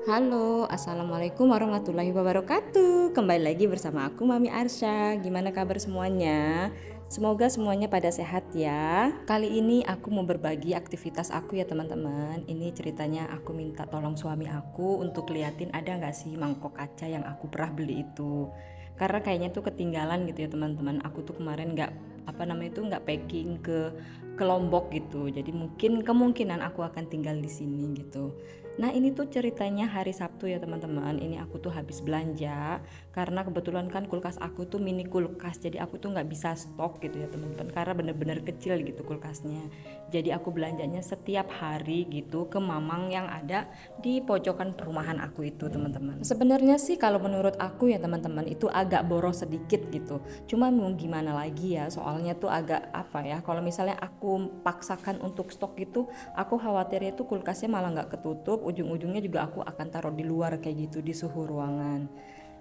Halo, assalamualaikum warahmatullahi wabarakatuh. Kembali lagi bersama aku Mami Arsya. Gimana kabar semuanya? Semoga semuanya pada sehat ya. Kali ini aku mau berbagi aktivitas aku ya teman-teman. Ini ceritanya aku minta tolong suami aku untuk liatin ada nggak sih mangkok kaca yang aku pernah beli itu. Karena kayaknya tuh ketinggalan gitu ya teman-teman. Aku tuh kemarin nggak packing ke Lombok gitu. Jadi kemungkinan aku akan tinggal di sini gitu. Nah ini tuh ceritanya hari Sabtu ya teman-teman. Ini aku tuh habis belanja karena kebetulan kan kulkas aku tuh mini kulkas. Jadi aku tuh nggak bisa stok gitu ya teman-teman. Karena bener-bener kecil gitu kulkasnya. Jadi aku belanjanya setiap hari gitu ke mamang yang ada di pojokan perumahan aku itu teman-teman. Sebenarnya sih kalau menurut aku ya teman-teman itu agak boros sedikit gitu. Cuma mau gimana lagi ya, soalnya tuh agak apa ya, kalau misalnya aku paksakan untuk stok gitu, aku khawatirnya tuh kulkasnya malah nggak ketutup, ujung-ujungnya juga aku akan taruh di luar kayak gitu di suhu ruangan.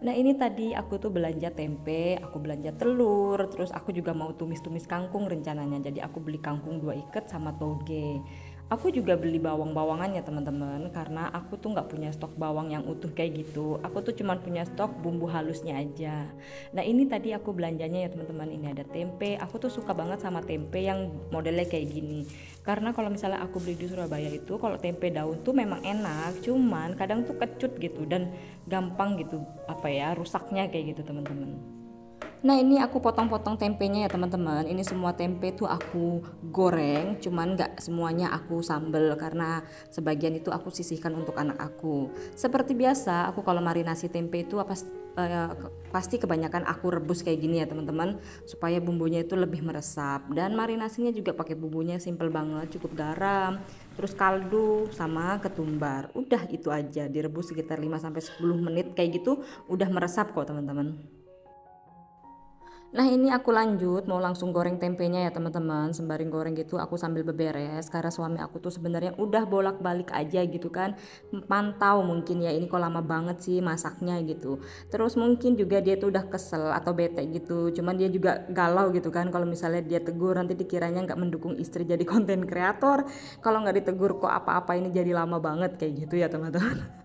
Nah ini tadi aku tuh belanja tempe, aku belanja telur, terus aku juga mau tumis-tumis kangkung rencananya. Jadi aku beli kangkung 2 ikat sama toge. Aku juga beli bawang-bawangannya teman-teman, karena aku tuh nggak punya stok bawang yang utuh kayak gitu. Aku tuh cuma punya stok bumbu halusnya aja. Nah ini tadi aku belanjanya ya teman-teman. Ini ada tempe. Aku tuh suka banget sama tempe yang modelnya kayak gini. Karena kalau misalnya aku beli di Surabaya itu, kalau tempe daun tuh memang enak, cuman kadang tuh kecut gitu dan gampang gitu apa ya rusaknya kayak gitu teman-teman. Nah ini aku potong-potong tempenya ya teman-teman. Ini semua tempe tuh aku goreng, cuman nggak semuanya aku sambel karena sebagian itu aku sisihkan untuk anak aku. Seperti biasa aku kalau marinasi tempe itu pasti kebanyakan aku rebus kayak gini ya teman-teman, supaya bumbunya itu lebih meresap. Dan marinasinya juga pakai bumbunya simple banget, cukup garam, terus kaldu sama ketumbar. Udah itu aja, direbus sekitar 5 sampai 10 menit kayak gitu udah meresap kok teman-teman. Nah ini aku lanjut mau langsung goreng tempenya ya teman-teman. Sembari goreng gitu aku sambil beberes karena suami aku tuh sebenarnya udah bolak-balik aja gitu kan, pantau mungkin ya ini kok lama banget sih masaknya gitu. Terus mungkin juga dia tuh udah kesel atau bete gitu, cuman dia juga galau gitu kan kalau misalnya dia tegur nanti dikiranya nggak mendukung istri jadi konten kreator. Kalau nggak ditegur kok apa-apa ini jadi lama banget kayak gitu ya teman-teman.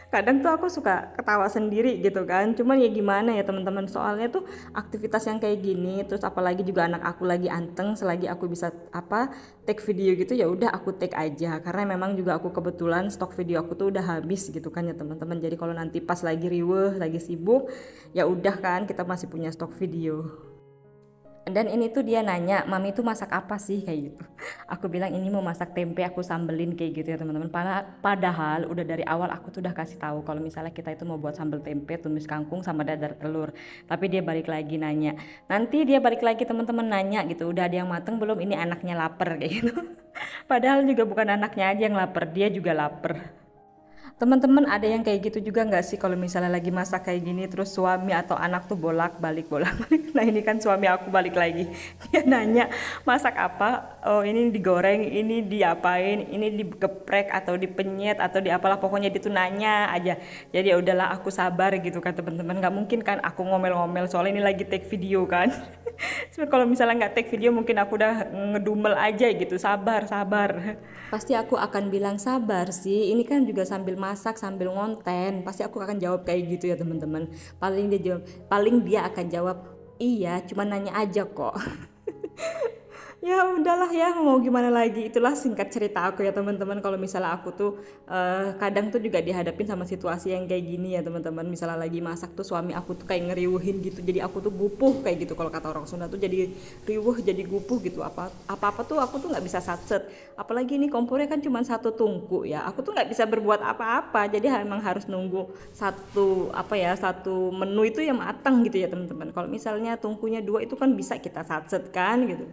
Kadang tuh aku suka ketawa sendiri gitu kan, cuman ya gimana ya teman-teman, soalnya tuh aktivitas yang kayak gini, terus apalagi juga anak aku lagi anteng, selagi aku bisa take video gitu ya udah aku take aja, karena memang juga aku kebetulan stok video aku tuh udah habis gitu kan ya teman-teman. Jadi kalau nanti pas lagi riweh lagi sibuk ya udah kan kita masih punya stok video. Dan ini tuh dia nanya, mami tuh masak apa sih kayak gitu. Aku bilang ini mau masak tempe, aku sambelin kayak gitu ya teman-teman. Padahal udah dari awal aku tuh udah kasih tahu kalau misalnya kita itu mau buat sambel tempe, tumis kangkung sama dadar telur. Tapi dia balik lagi nanya. Nanti dia balik lagi teman-teman nanya gitu, udah ada yang mateng belum? Ini anaknya lapar kayak gitu. Padahal juga bukan anaknya aja yang lapar, dia juga lapar. Teman-teman ada yang kayak gitu juga nggak sih kalau misalnya lagi masak kayak gini terus suami atau anak tuh bolak-balik. Nah ini kan suami aku balik lagi. Dia nanya masak apa? Oh ini digoreng, ini diapain, ini digeprek atau dipenyet atau di apalah pokoknya dia tuh nanya aja. Jadi ya udahlah aku sabar gitu kan teman-teman. Nggak mungkin kan aku ngomel-ngomel soalnya ini lagi take video kan. Sebenarnya kalau misalnya nggak take video mungkin aku udah ngedumel aja gitu, sabar sabar. Pasti aku akan bilang sabar sih, ini kan juga sambil masak sambil ngonten, pasti aku akan jawab kayak gitu ya teman-teman. Paling dia akan jawab iya cuma nanya aja kok. Ya udahlah ya mau gimana lagi, itulah singkat cerita aku ya teman-teman. Kalau misalnya aku tuh kadang tuh juga dihadapin sama situasi yang kayak gini ya teman-teman. Misalnya lagi masak tuh suami aku tuh kayak ngeriuhin gitu, jadi aku tuh gupuh kayak gitu. Kalau kata orang Sunda tuh jadi riuh, jadi gupuh gitu. Apa tuh aku tuh nggak bisa satset, apalagi ini kompornya kan cuma satu tungku ya, aku tuh nggak bisa berbuat apa-apa. Jadi emang harus nunggu satu menu itu yang matang gitu ya teman-teman. Kalau misalnya tungkunya dua itu kan bisa kita satset kan gitu.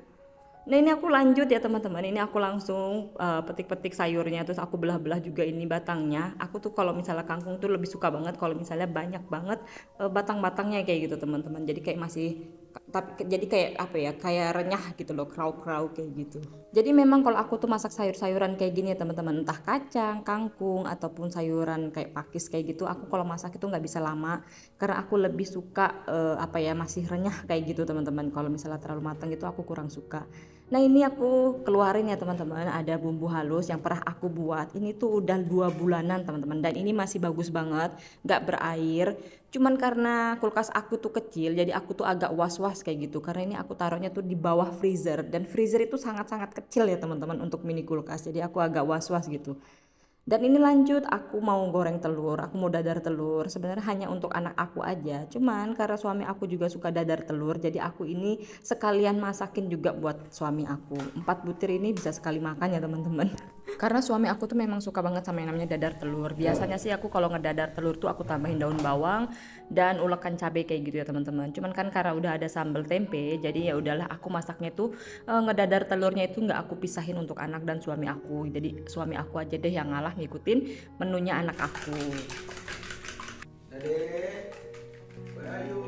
Nah ini aku lanjut ya teman-teman, ini aku langsung petik-petik sayurnya, terus aku belah-belah juga ini batangnya. Aku tuh kalau misalnya kangkung tuh lebih suka banget kalau misalnya banyak banget batang-batangnya kayak gitu teman-teman. Jadi kayak masih, tapi jadi kayak apa ya, kayak renyah gitu loh, krauk-krauk kayak gitu. Jadi memang kalau aku tuh masak sayur-sayuran kayak gini ya teman-teman, entah kacang, kangkung ataupun sayuran kayak pakis kayak gitu, aku kalau masak itu nggak bisa lama karena aku lebih suka masih renyah kayak gitu teman-teman. Kalau misalnya terlalu matang itu aku kurang suka. Nah ini aku keluarin ya teman-teman, ada bumbu halus yang pernah aku buat. Ini tuh udah 2 bulanan teman-teman, dan ini masih bagus banget, nggak berair. Cuman karena kulkas aku tuh kecil, jadi aku tuh agak was-was kayak gitu. Karena ini aku taruhnya tuh di bawah freezer, dan freezer itu sangat-sangat kecil ya teman-teman untuk mini kulkas. Jadi aku agak was-was gitu. Dan ini lanjut, aku mau goreng telur, aku mau dadar telur. Sebenarnya hanya untuk anak aku aja. Cuman karena suami aku juga suka dadar telur, jadi aku ini sekalian masakin juga buat suami aku. 4 butir ini bisa sekali makan ya teman-teman. Karena suami aku tuh memang suka banget sama yang namanya dadar telur. Biasanya sih aku kalau ngedadar telur tuh aku tambahin daun bawang dan ulekan cabai kayak gitu ya teman-teman. Cuman kan karena udah ada sambal tempe, jadi ya udahlah aku masaknya tuh ngedadar telurnya itu nggak aku pisahin untuk anak dan suami aku. Jadi suami aku aja deh yang ngalah ngikutin menunya anak aku. Adek, Bayu.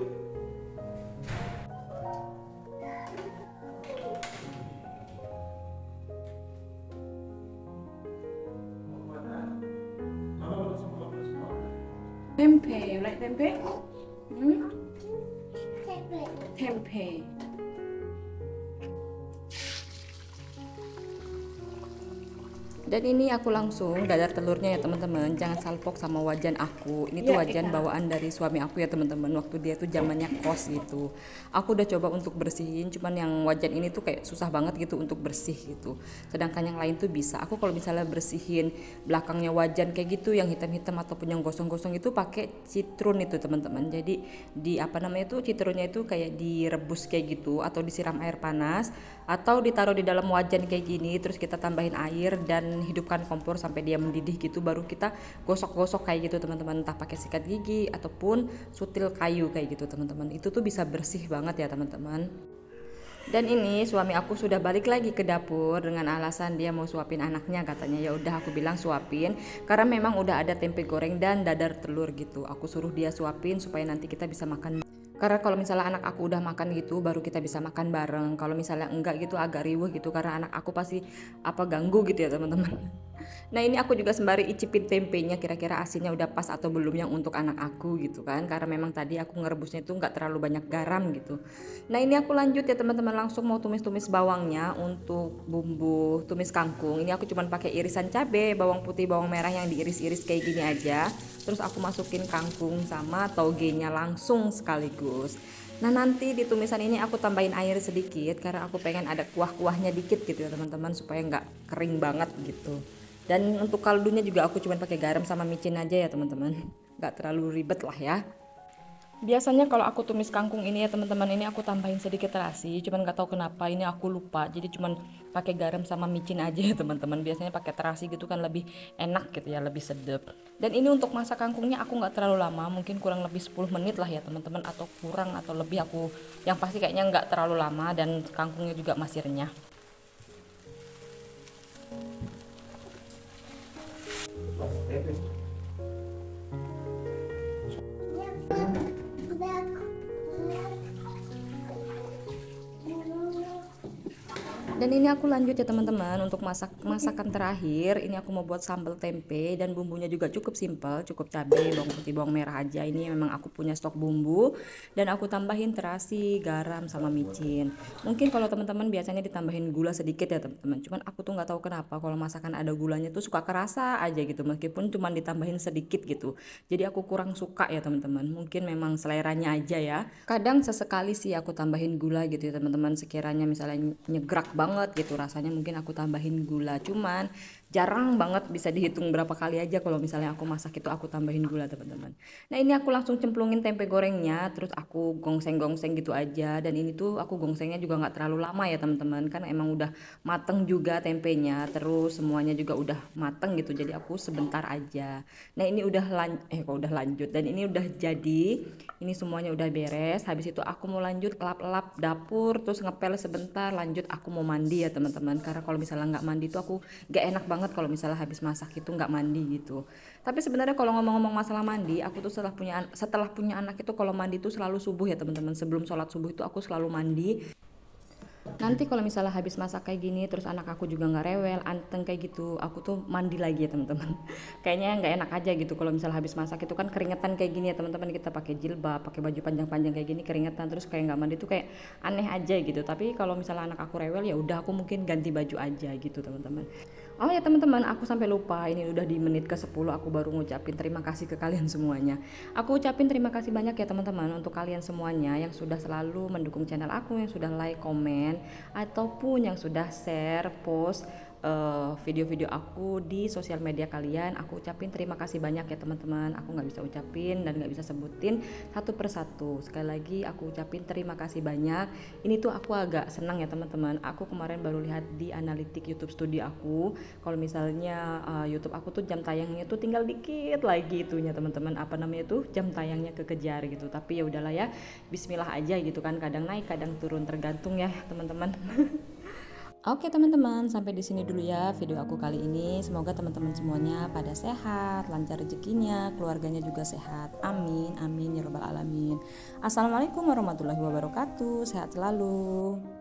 Tempe, you like tempe? Tempe. Dan ini aku langsung dadar telurnya ya teman-teman. Jangan salpok sama wajan aku. Ini tuh wajan bawaan dari suami aku ya teman-teman. Waktu dia tuh zamannya kos gitu. Aku udah coba untuk bersihin, cuman yang wajan ini tuh kayak susah banget gitu untuk bersih gitu. Sedangkan yang lain tuh bisa. Aku kalau misalnya bersihin belakangnya wajan kayak gitu, yang hitam-hitam ataupun yang gosong-gosong itu pakai citrun itu teman-teman. Jadi di apa namanya tuh citrunnya itu kayak direbus kayak gitu atau disiram air panas atau ditaruh di dalam wajan kayak gini, terus kita tambahin air dan hidupkan kompor sampai dia mendidih gitu, baru kita gosok-gosok kayak gitu teman-teman, entah pakai sikat gigi ataupun sutil kayu kayak gitu teman-teman. Itu tuh bisa bersih banget ya teman-teman. Dan ini suami aku sudah balik lagi ke dapur dengan alasan dia mau suapin anaknya katanya. Ya udah aku bilang suapin karena memang udah ada tempe goreng dan dadar telur gitu. Aku suruh dia suapin supaya nanti kita bisa makan. Karena kalau misalnya anak aku udah makan gitu baru kita bisa makan bareng. Kalau misalnya enggak gitu agak riuh gitu karena anak aku pasti apa ganggu gitu ya teman-teman. Nah ini aku juga sembari icipin tempenya, kira-kira asinnya udah pas atau belum yang untuk anak aku gitu kan. Karena memang tadi aku ngerebusnya itu nggak terlalu banyak garam gitu. Nah ini aku lanjut ya teman-teman, langsung mau tumis-tumis bawangnya untuk bumbu tumis kangkung. Ini aku cuman pakai irisan cabai, bawang putih, bawang merah yang diiris-iris kayak gini aja. Terus aku masukin kangkung sama togenya langsung sekaligus. Nah nanti di tumisan ini aku tambahin air sedikit karena aku pengen ada kuah-kuahnya dikit gitu ya teman-teman, supaya nggak kering banget gitu. Dan untuk kaldunya juga aku cuma pakai garam sama micin aja ya teman-teman, nggak terlalu ribet lah ya. Biasanya kalau aku tumis kangkung ini ya teman-teman, ini aku tambahin sedikit terasi, cuman nggak tahu kenapa ini aku lupa, jadi cuman pakai garam sama micin aja ya teman-teman. Biasanya pakai terasi gitu kan lebih enak gitu ya, lebih sedap. Dan ini untuk masak kangkungnya aku nggak terlalu lama, mungkin kurang lebih 10 menit lah ya teman-teman, atau kurang atau lebih, aku yang pasti kayaknya nggak terlalu lama dan kangkungnya juga masih renyah. Dan ini aku lanjut ya teman-teman untuk masakan terakhir. Ini aku mau buat sambal tempe dan bumbunya juga cukup simpel, cukup cabai, bawang putih, bawang merah aja. Ini memang aku punya stok bumbu dan aku tambahin terasi, garam sama micin. Mungkin kalau teman-teman biasanya ditambahin gula sedikit ya teman-teman. Cuman aku tuh nggak tahu kenapa kalau masakan ada gulanya tuh suka kerasa aja gitu meskipun cuman ditambahin sedikit gitu. Jadi aku kurang suka ya teman-teman. Mungkin memang seleranya aja ya. Kadang sesekali sih aku tambahin gula gitu ya teman-teman, sekiranya misalnya nyegrak banget gitu rasanya mungkin aku tambahin gula. Cuman jarang banget, bisa dihitung berapa kali aja kalau misalnya aku masak itu aku tambahin gula teman-teman. Nah ini aku langsung cemplungin tempe gorengnya, terus aku gongseng-gongseng gitu aja. Dan ini tuh aku gongsengnya juga nggak terlalu lama ya teman-teman, kan emang udah mateng juga tempenya, terus semuanya juga udah mateng gitu, jadi aku sebentar aja. Nah ini kok udah lanjut, dan ini udah jadi, ini semuanya udah beres. Habis itu aku mau lanjut lap-lap dapur, terus ngepel sebentar, lanjut aku mau mandi ya teman-teman. Karena kalau misalnya nggak mandi tuh aku nggak enak banget kalau misalnya habis masak itu nggak mandi gitu. Tapi sebenarnya kalau ngomong-ngomong masalah mandi, aku tuh setelah punya anak itu kalau mandi tuh selalu subuh ya teman-teman. Sebelum sholat subuh itu aku selalu mandi. Nanti kalau misalnya habis masak kayak gini terus anak aku juga nggak rewel anteng kayak gitu, aku tuh mandi lagi ya teman-teman. Kayaknya nggak enak aja gitu kalau misalnya habis masak itu kan keringetan kayak gini ya teman-teman, kita pakai jilbab pakai baju panjang-panjang kayak gini keringetan terus kayak nggak mandi tuh kayak aneh aja gitu. Tapi kalau misalnya anak aku rewel ya udah aku mungkin ganti baju aja gitu teman-teman. Oh ya teman-teman, aku sampai lupa, ini udah di menit ke 10 aku baru ngucapin terima kasih ke kalian semuanya. Aku ucapin terima kasih banyak ya teman-teman untuk kalian semuanya yang sudah selalu mendukung channel aku, yang sudah like, komen, ataupun yang sudah share, post video-video aku di sosial media kalian. Aku ucapin terima kasih banyak ya teman-teman. Aku nggak bisa ucapin dan nggak bisa sebutin satu persatu. Sekali lagi aku ucapin terima kasih banyak. Ini tuh aku agak senang ya teman-teman. Aku kemarin baru lihat di analitik YouTube Studio aku, kalau misalnya YouTube aku tuh jam tayangnya tuh tinggal dikit lagi itunya teman-teman, apa namanya tuh jam tayangnya kekejar gitu. Tapi ya udahlah ya, Bismillah aja gitu kan, kadang naik kadang turun tergantung ya teman-teman. Oke teman-teman, sampai di sini dulu ya video aku kali ini. Semoga teman-teman semuanya pada sehat, lancar rezekinya, keluarganya juga sehat. Amin, amin ya robbal alamin. Assalamualaikum warahmatullahi wabarakatuh. Sehat selalu.